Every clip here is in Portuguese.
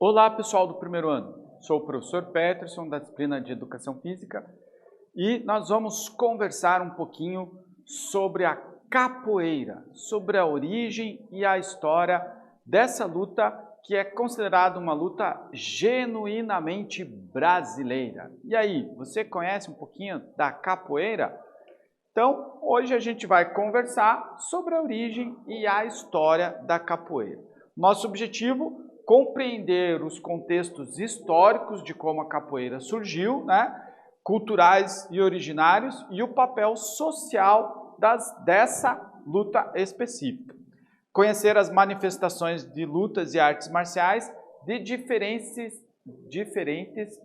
Olá, pessoal do primeiro ano. Sou o professor Peterson, da disciplina de Educação Física, e nós vamos conversar um pouquinho sobre a capoeira, sobre a origem e a história dessa luta que é considerada uma luta genuinamente brasileira. E aí, você conhece um pouquinho da capoeira? Então, hoje a gente vai conversar sobre a origem e a história da capoeira. Nosso objetivo é compreender os contextos históricos de como a capoeira surgiu, culturais e originários, e o papel social dessa luta específica. Conhecer as manifestações de lutas e artes marciais de diferentes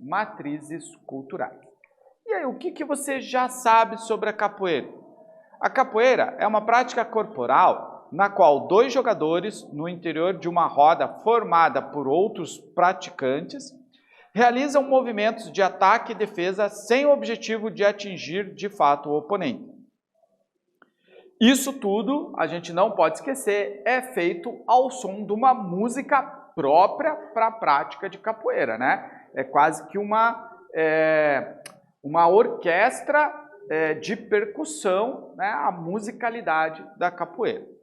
matrizes culturais. E aí, o que você já sabe sobre a capoeira? A capoeira é uma prática corporal na qual dois jogadores, no interior de uma roda formada por outros praticantes, realizam movimentos de ataque e defesa sem o objetivo de atingir de fato o oponente. Isso tudo, a gente não pode esquecer, é feito ao som de uma música própria para a prática de capoeira, É quase que uma orquestra de percussão, a musicalidade da capoeira.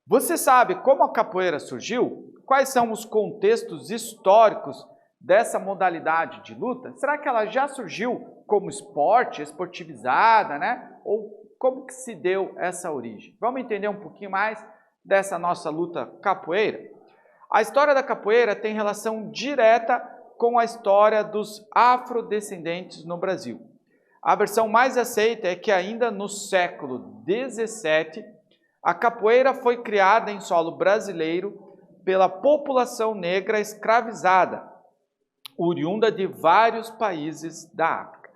Você sabe como a capoeira surgiu? Quais são os contextos históricos dessa modalidade de luta? Será que ela já surgiu como esporte, esportivizada, Ou como que se deu essa origem? Vamos entender um pouquinho mais dessa nossa luta capoeira? A história da capoeira tem relação direta com a história dos afrodescendentes no Brasil. A versão mais aceita é que ainda no século XVII, a capoeira foi criada em solo brasileiro pela população negra escravizada, oriunda de vários países da África.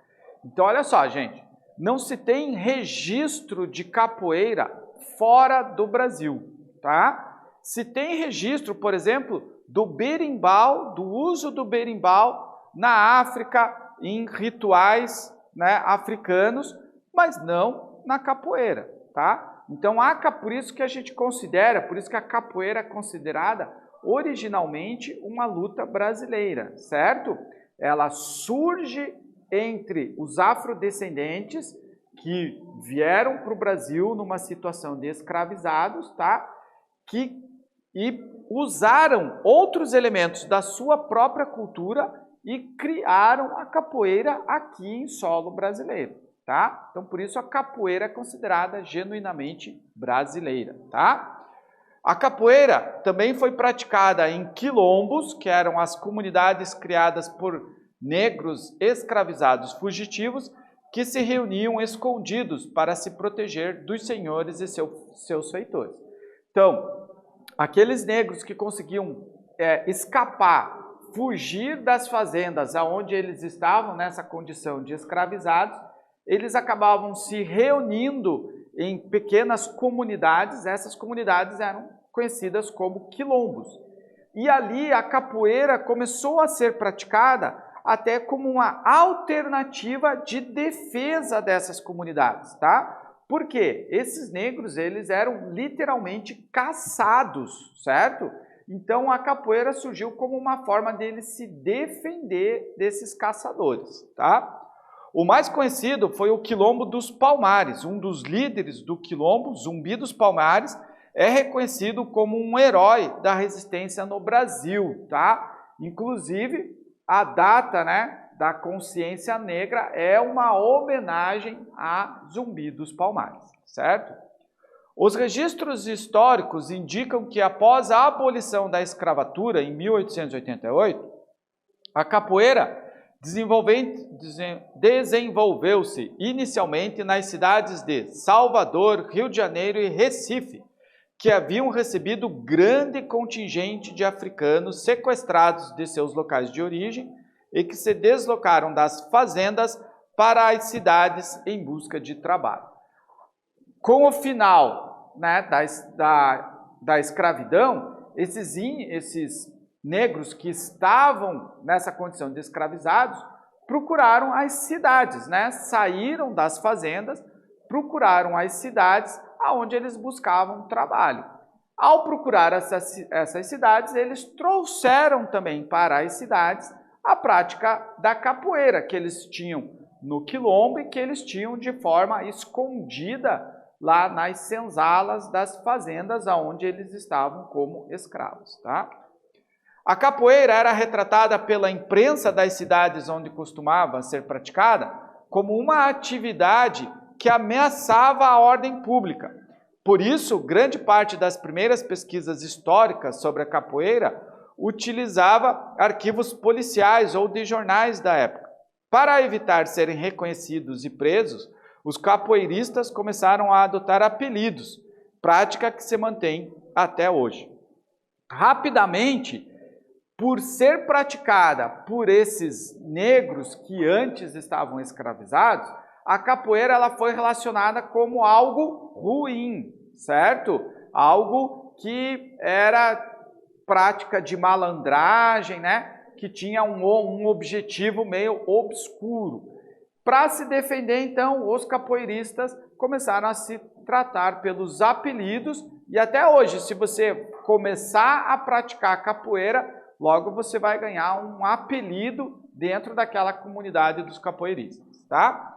Então, olha só, gente, não se tem registro de capoeira fora do Brasil, Se tem registro, por exemplo, do berimbau, do uso do berimbau na África, em rituais africanos, mas não na capoeira, Então, por isso que a gente considera, por isso que a capoeira é considerada originalmente uma luta brasileira, certo? Ela surge entre os afrodescendentes que vieram para o Brasil numa situação de escravizados, e usaram outros elementos da sua própria cultura e criaram a capoeira aqui em solo brasileiro, Então, por isso a capoeira é considerada genuinamente brasileira, A capoeira também foi praticada em quilombos, que eram as comunidades criadas por negros escravizados fugitivos que se reuniam escondidos para se proteger dos senhores e seus feitores. Então, aqueles negros que conseguiam escapar, fugir das fazendas aonde eles estavam nessa condição de escravizados, eles acabavam se reunindo em pequenas comunidades. Essas comunidades eram conhecidas como quilombos. E ali a capoeira começou a ser praticada até como uma alternativa de defesa dessas comunidades, Por quê? Esses negros, eles eram literalmente caçados, certo? Então a capoeira surgiu como uma forma deles se defender desses caçadores, O mais conhecido foi o Quilombo dos Palmares. Um dos líderes do quilombo, Zumbi dos Palmares, é reconhecido como um herói da resistência no Brasil, Inclusive, a data, da consciência negra é uma homenagem a Zumbi dos Palmares, certo? Os registros históricos indicam que após a abolição da escravatura em 1888, a capoeira desenvolveu-se inicialmente nas cidades de Salvador, Rio de Janeiro e Recife, que haviam recebido grande contingente de africanos sequestrados de seus locais de origem e que se deslocaram das fazendas para as cidades em busca de trabalho. Com o final da escravidão, esses negros que estavam nessa condição de escravizados procuraram as cidades, saíram das fazendas, procuraram as cidades onde eles buscavam trabalho. Ao procurar essas cidades, eles trouxeram também para as cidades a prática da capoeira, que eles tinham no quilombo e que eles tinham de forma escondida lá nas senzalas das fazendas onde eles estavam como escravos. Tá? A capoeira era retratada pela imprensa das cidades onde costumava ser praticada como uma atividade que ameaçava a ordem pública. Por isso, grande parte das primeiras pesquisas históricas sobre a capoeira utilizava arquivos policiais ou de jornais da época. Para evitar serem reconhecidos e presos, os capoeiristas começaram a adotar apelidos, prática que se mantém até hoje. Rapidamente, por ser praticada por esses negros que antes estavam escravizados, a capoeira ela foi relacionada como algo ruim, certo? Algo que era prática de malandragem, né? Que tinha um objetivo meio obscuro. Para se defender, então, os capoeiristas começaram a se tratar pelos apelidos e até hoje, se você começar a praticar capoeira, logo você vai ganhar um apelido dentro daquela comunidade dos capoeiristas, tá?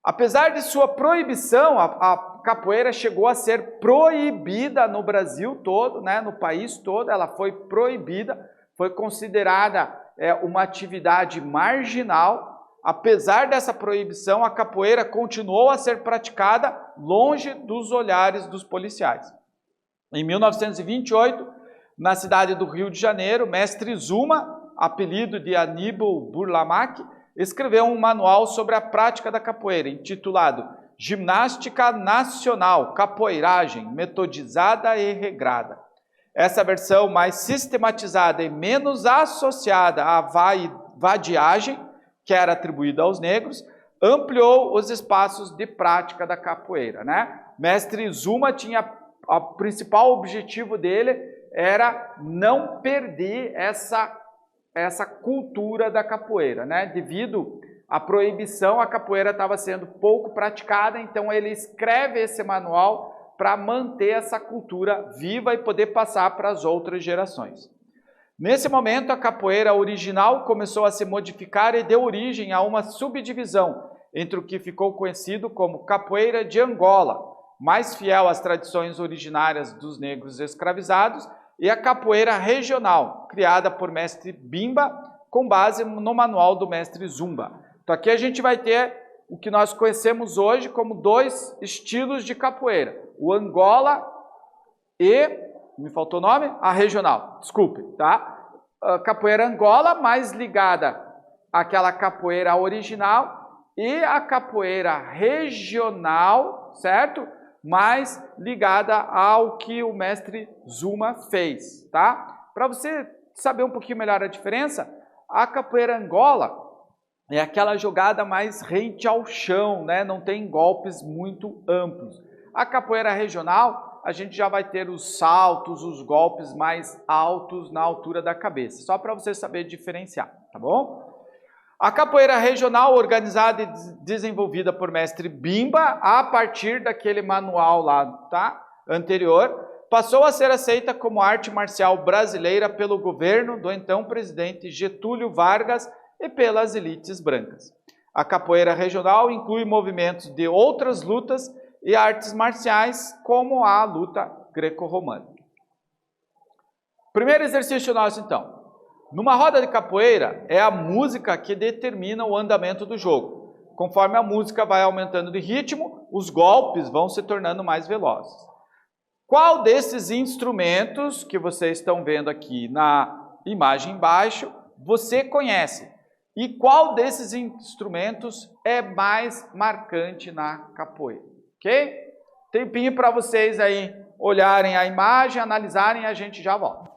Apesar de sua proibição, a capoeira chegou a ser proibida no Brasil todo, né, no país todo, ela foi proibida, foi considerada uma atividade marginal. Apesar dessa proibição, a capoeira continuou a ser praticada longe dos olhares dos policiais. Em 1928, na cidade do Rio de Janeiro, mestre Zuma, apelido de Aníbal Burlamac, escreveu um manual sobre a prática da capoeira, intitulado Ginástica Nacional, Capoeiragem, Metodizada e Regrada. Essa versão mais sistematizada e menos associada à vadiagem, que era atribuída aos negros, ampliou os espaços de prática da capoeira, né? Mestre Zuma tinha, o principal objetivo dele era não perder essa cultura da capoeira, né? Devido à proibição, a capoeira estava sendo pouco praticada, então ele escreve esse manual para manter essa cultura viva e poder passar para as outras gerações. Nesse momento, a capoeira original começou a se modificar e deu origem a uma subdivisão entre o que ficou conhecido como capoeira de Angola, mais fiel às tradições originárias dos negros escravizados, e a capoeira regional, criada por mestre Bimba, com base no manual do mestre Zumba. Então aqui a gente vai ter o que nós conhecemos hoje como dois estilos de capoeira, o Angola e... me faltou o nome? A regional, desculpe, tá? A capoeira Angola, mais ligada àquela capoeira original, e a capoeira regional, certo? Mais ligada ao que o mestre Zuma fez, tá? Para você saber um pouquinho melhor a diferença, a capoeira Angola é aquela jogada mais rente ao chão, né? Não tem golpes muito amplos. A capoeira regional, a gente já vai ter os saltos, os golpes mais altos na altura da cabeça, só para você saber diferenciar, tá bom? A capoeira regional, organizada e desenvolvida por mestre Bimba, a partir daquele manual lá, tá? Anterior, passou a ser aceita como arte marcial brasileira pelo governo do então presidente Getúlio Vargas e pelas elites brancas. A capoeira regional inclui movimentos de outras lutas e artes marciais, como a luta greco-romana. Primeiro exercício nosso, então. Numa roda de capoeira, é a música que determina o andamento do jogo. Conforme a música vai aumentando de ritmo, os golpes vão se tornando mais velozes. Qual desses instrumentos que vocês estão vendo aqui na imagem embaixo, você conhece? E qual desses instrumentos é mais marcante na capoeira? Ok? Tempinho para vocês aí olharem a imagem, analisarem e a gente já volta.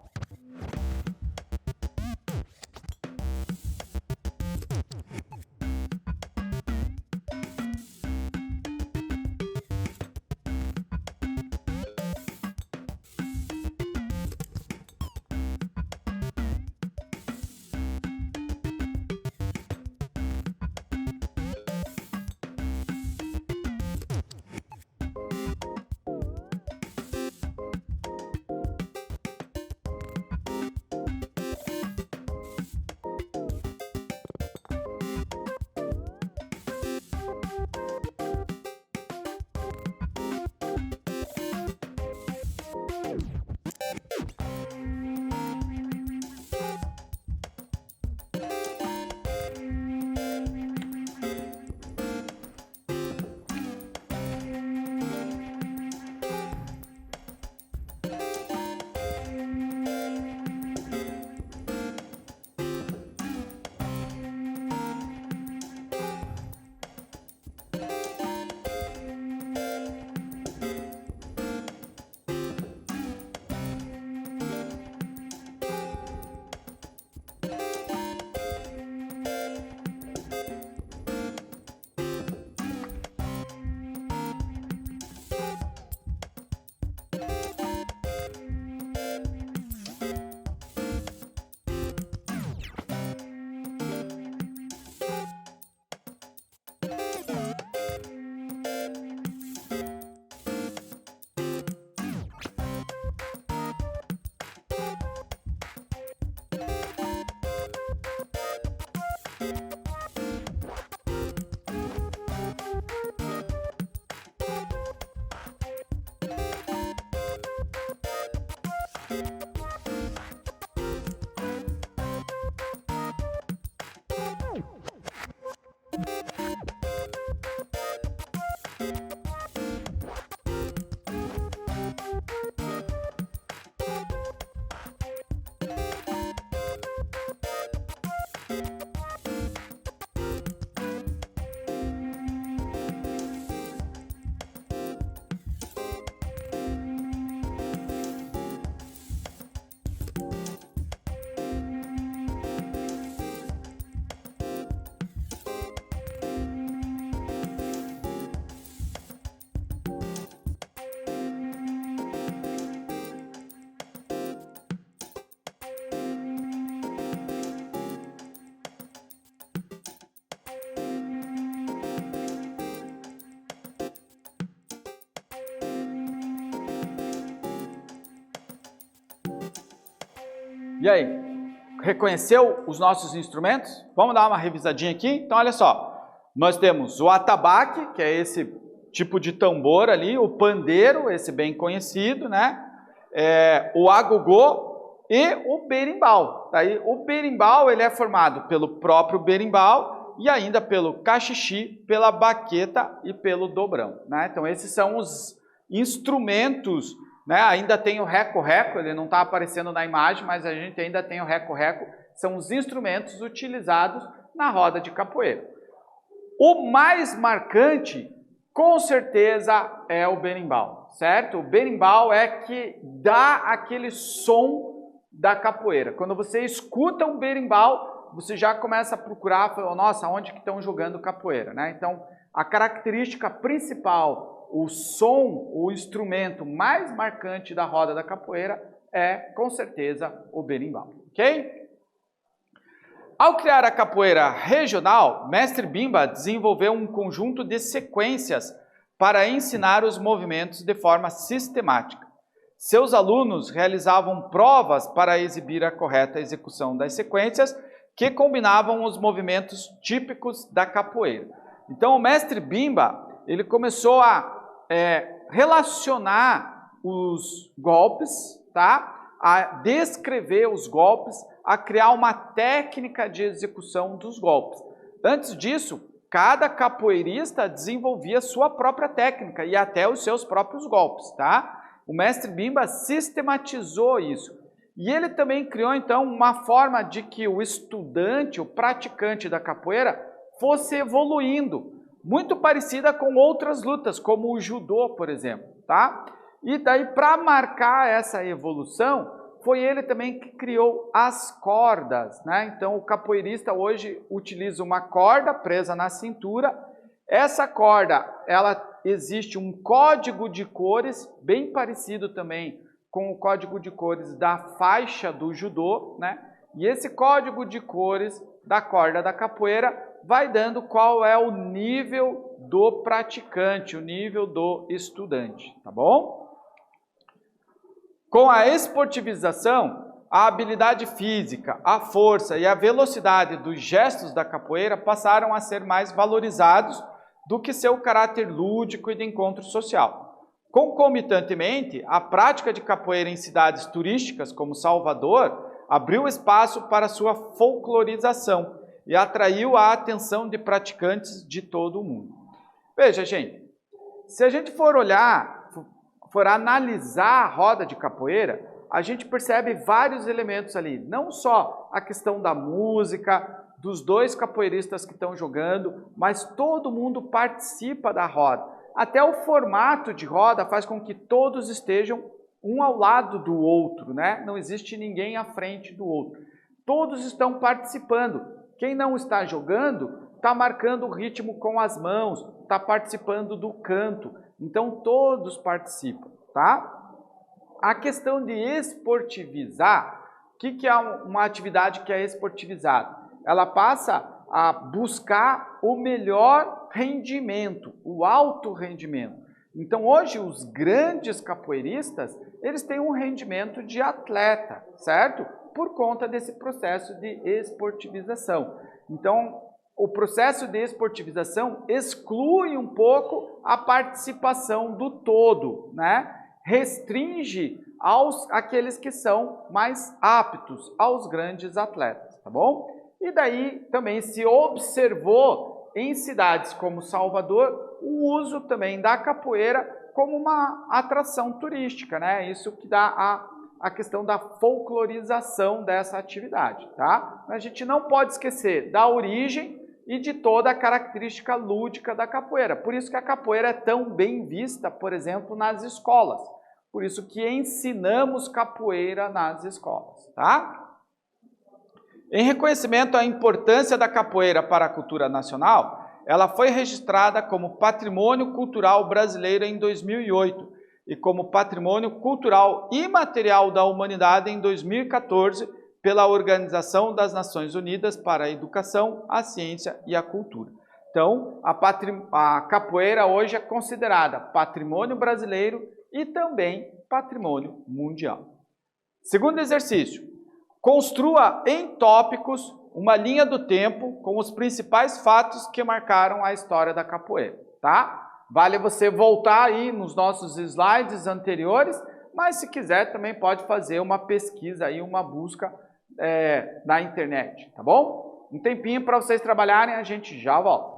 E aí, reconheceu os nossos instrumentos? Vamos dar uma revisadinha aqui? Então, olha só. Nós temos o atabaque, que é esse tipo de tambor ali, o pandeiro, esse bem conhecido, né? O agogô e o berimbau. Daí, o berimbau ele é formado pelo próprio berimbau e ainda pelo cachixi, pela baqueta e pelo dobrão, né? Então, esses são os instrumentos, né? Ainda tem o reco-reco, ele não está aparecendo na imagem, mas a gente ainda tem o reco-reco, são os instrumentos utilizados na roda de capoeira. O mais marcante, com certeza, é o berimbau, certo? O berimbau é que dá aquele som da capoeira. Quando você escuta um berimbau, você já começa a procurar, fala, nossa, onde que estão jogando capoeira, né? Então, a característica principal, o som, o instrumento mais marcante da roda da capoeira é, com certeza, o berimbau, ok? Ao criar a capoeira regional, Mestre Bimba desenvolveu um conjunto de sequências para ensinar os movimentos de forma sistemática. Seus alunos realizavam provas para exibir a correta execução das sequências que combinavam os movimentos típicos da capoeira. Então, o Mestre Bimba ele começou a relacionar os golpes, tá? A descrever os golpes, a criar uma técnica de execução dos golpes. Antes disso, cada capoeirista desenvolvia sua própria técnica e até os seus próprios golpes, tá? O Mestre Bimba sistematizou isso. E ele também criou, então, uma forma de que o estudante, o praticante da capoeira, fosse evoluindo, muito parecida com outras lutas, como o judô, por exemplo, tá? E daí, para marcar essa evolução, foi ele também que criou as cordas, né? Então, o capoeirista hoje utiliza uma corda presa na cintura. Essa corda, ela existe um código de cores, bem parecido também com o código de cores da faixa do judô, né? E esse código de cores da corda da capoeira vai dando qual é o nível do praticante, o nível do estudante, tá bom? Com a esportivização, a habilidade física, a força e a velocidade dos gestos da capoeira passaram a ser mais valorizados do que seu caráter lúdico e de encontro social. Concomitantemente, a prática de capoeira em cidades turísticas como Salvador abriu espaço para sua folclorização e atraiu a atenção de praticantes de todo o mundo. Veja, gente, se a gente for olhar, for analisar a roda de capoeira, a gente percebe vários elementos ali, não só a questão da música, dos dois capoeiristas que estão jogando, mas todo mundo participa da roda. Até o formato de roda faz com que todos estejam um ao lado do outro, né? Não existe ninguém à frente do outro. Todos estão participando. Quem não está jogando, está marcando o ritmo com as mãos, está participando do canto. Então, todos participam, tá? A questão de esportivizar, o que é uma atividade que é esportivizada? Ela passa a buscar o melhor rendimento, o alto rendimento. Então, hoje, os grandes capoeiristas, eles têm um rendimento de atleta, certo? Por conta desse processo de esportivização. Então, o processo de esportivização exclui um pouco a participação do todo, né? Restringe aqueles que são mais aptos, aos grandes atletas, tá bom? E daí também se observou em cidades como Salvador o uso também da capoeira como uma atração turística, né? Isso que dá a questão da folclorização dessa atividade, tá? A gente não pode esquecer da origem e de toda a característica lúdica da capoeira. Por isso que a capoeira é tão bem vista, por exemplo, nas escolas. Por isso que ensinamos capoeira nas escolas, tá? Em reconhecimento à importância da capoeira para a cultura nacional, ela foi registrada como Patrimônio Cultural Brasileiro em 2008 e como Patrimônio Cultural Imaterial da Humanidade em 2014 pela Organização das Nações Unidas para a Educação, a Ciência e a Cultura. Então, a capoeira hoje é considerada patrimônio brasileiro e também patrimônio mundial. Segundo exercício. Construa em tópicos uma linha do tempo com os principais fatos que marcaram a história da capoeira, tá? Vale você voltar aí nos nossos slides anteriores, mas se quiser também pode fazer uma pesquisa aí, uma busca na internet, tá bom? Um tempinho para vocês trabalharem, a gente já volta.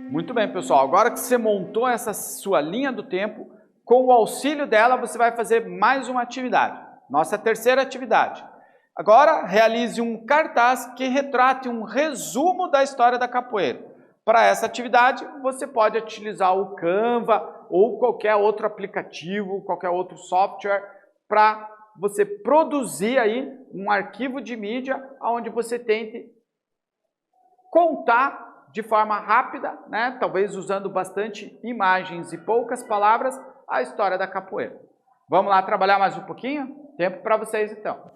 Muito bem, pessoal. Agora que você montou essa sua linha do tempo, com o auxílio dela, você vai fazer mais uma atividade. Nossa terceira atividade. Agora, realize um cartaz que retrate um resumo da história da capoeira. Para essa atividade, você pode utilizar o Canva ou qualquer outro aplicativo, qualquer outro software, para você produzir aí um arquivo de mídia onde você tente contar de forma rápida, né, talvez usando bastante imagens e poucas palavras, a história da capoeira. Vamos lá trabalhar mais um pouquinho? Tempo para vocês então.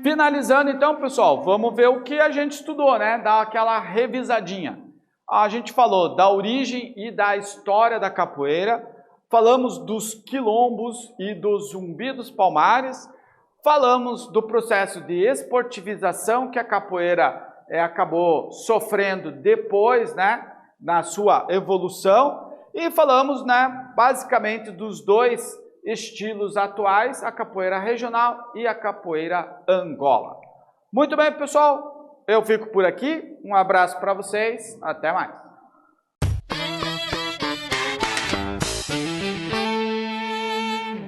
Finalizando então, pessoal, vamos ver o que a gente estudou, né? Dar aquela revisadinha. A gente falou da origem e da história da capoeira, falamos dos quilombos e dos Zumbi dos Palmares, falamos do processo de esportivização que a capoeira acabou sofrendo depois, né, na sua evolução, e falamos, né, basicamente dos dois estilos atuais, a capoeira regional e a capoeira Angola. Muito bem, pessoal, eu fico por aqui, um abraço para vocês, até mais.